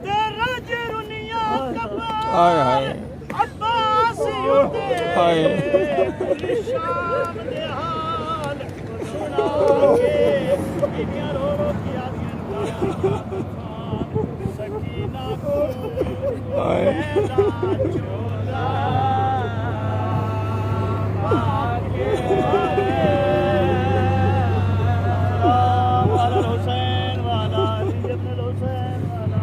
तेरा जरुनिया हाय हाय अब्बास हाय शाम दे हाल सुना के इन्या रो रो किया सकीना को हाय चोला आगे वाला हुसैन वाला इब्न हुसैन वाला